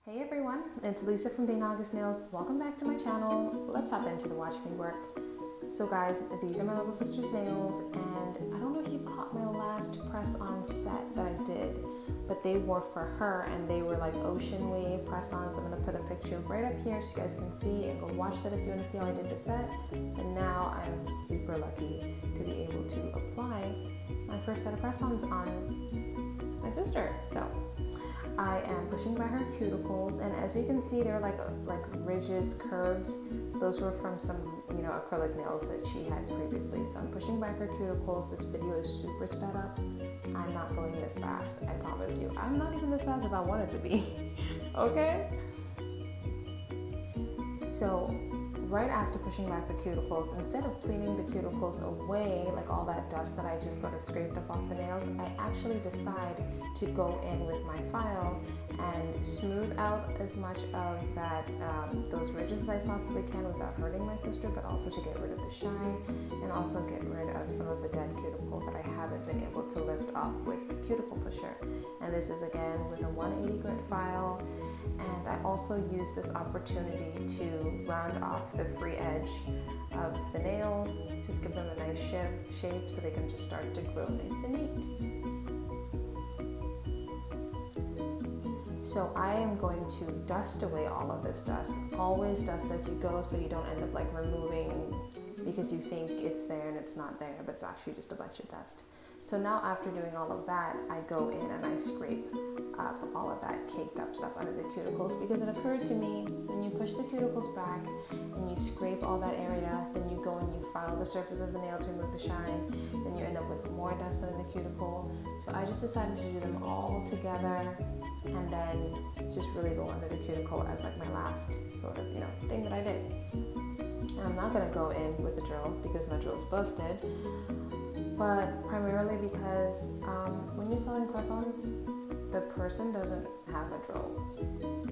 Hey everyone, it's Lisa from Dane August Nails. Welcome back to my channel. Let's hop into the watch me work. So guys, these are my little sister's nails, and I don't know if you caught my last press on set that I did, but they were for her and they were like ocean wave press ons. I'm gonna put a picture right up here so you guys can see and go watch that if you want to see how I did the set. And now I'm super lucky to be able to apply my first set of press ons on my sister. So I am pushing back her cuticles, and as you can see, they're like ridges, curves. Those were from some, acrylic nails that she had previously. So I'm pushing back her cuticles. This video is super sped up. I'm not going this fast, I promise you. I'm not even this fast if I wanted to be, okay? So right after pushing back the cuticles, instead of cleaning the cuticles away, like all that dust that I just sort of scraped up off the nails, I actually decide to go in with my file and smooth out as much of that, those ridges as I possibly can without hurting my sister, but also to get rid of the shine and also get rid of some of the dead cuticle that I haven't been able to lift off with the cuticle pusher. And this is again with a 180 grit file. And I also use this opportunity to round off the free edge of the nails, just give them a nice shape so they can just start to grow nice and neat. So I am going to dust away all of this dust. Always dust as you go so you don't end up like removing because you think it's there and it's not there, but it's actually just a bunch of dust. So now after doing all of that, I go in and I scrape up all of that caked up stuff under the cuticles, because it occurred to me when you push the cuticles back and you scrape all that area, then you go and you file the surface of the nail to remove the shine, then you end up with more dust under the cuticle. So I just decided to do them all together and then just really go under the cuticle as like my last sort of, thing that I did. And I'm not gonna go in with the drill because my drill is busted, but primarily because when you're selling press-ons, the person doesn't have a drill.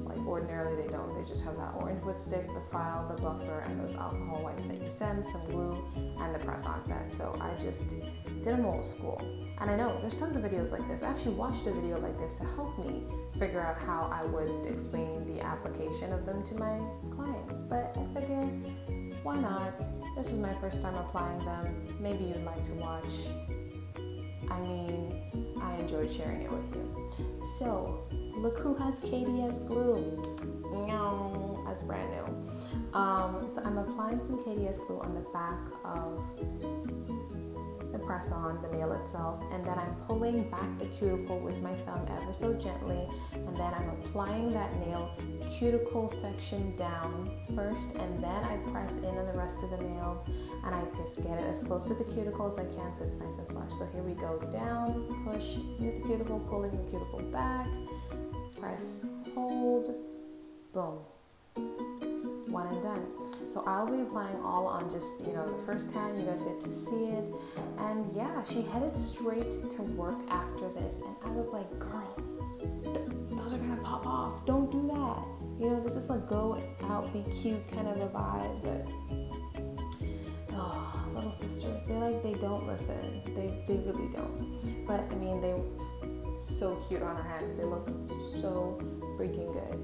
Like ordinarily they don't. They just have that orange wood stick, the file, the buffer, and those alcohol wipes that you send, some glue, and the press-on set. So I just did them old school. And I know there's tons of videos like this. I actually watched a video like this to help me figure out how I would explain the application of them to my clients. But I figured, why not? This is my first time applying them. Maybe you'd like to watch. I mean, I enjoyed sharing it with you. So, look who has KDS glue. That's brand new. So I'm applying some KDS glue on the back of the press-on, the nail itself, and then I'm pulling back the cuticle with my thumb ever so gently, and then I'm applying that nail cuticle section down first, and then I press in on the rest of the nail, and I just get it as close to the cuticle as I can so it's nice and flush. So here we go, down, push with the cuticle, pulling the cuticle back, press, hold, boom, one and done. So I'll be applying all on just, the first hand. You guys get to see it. And yeah, she headed straight to work after this. And I was like, girl, those are gonna pop off. Don't do that. This is like go out, be cute kind of a vibe. But little sisters, they don't listen. They really don't. But I mean, they so cute on her hands. They look so freaking good.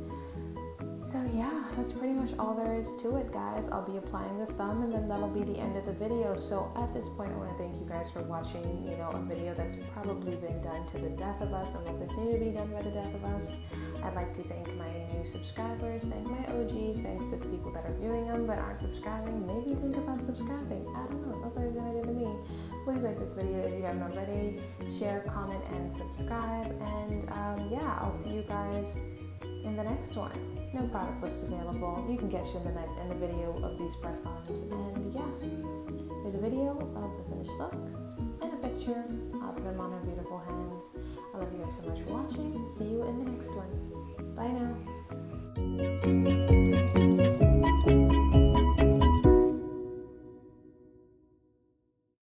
So yeah, that's pretty much all there is to it, guys. I'll be applying the thumb, and then that'll be the end of the video. So at this point, I want to thank you guys for watching, a video that's probably been done to the death of us and will continue to be done by the death of us. I'd like to thank my new subscribers, thank my OGs, thanks to the people that are viewing them but aren't subscribing. Maybe think about subscribing. I don't know, sounds like a good idea to me. Please like this video if you haven't already. Share, comment, and subscribe. And yeah, I'll see you guys in the next one. No product list available. You can get you in the video of these press-ons. And yeah, there's a video of the finished look and a picture. I'll put them on her beautiful hands. I love you guys so much for watching. See you in the next one. Bye now.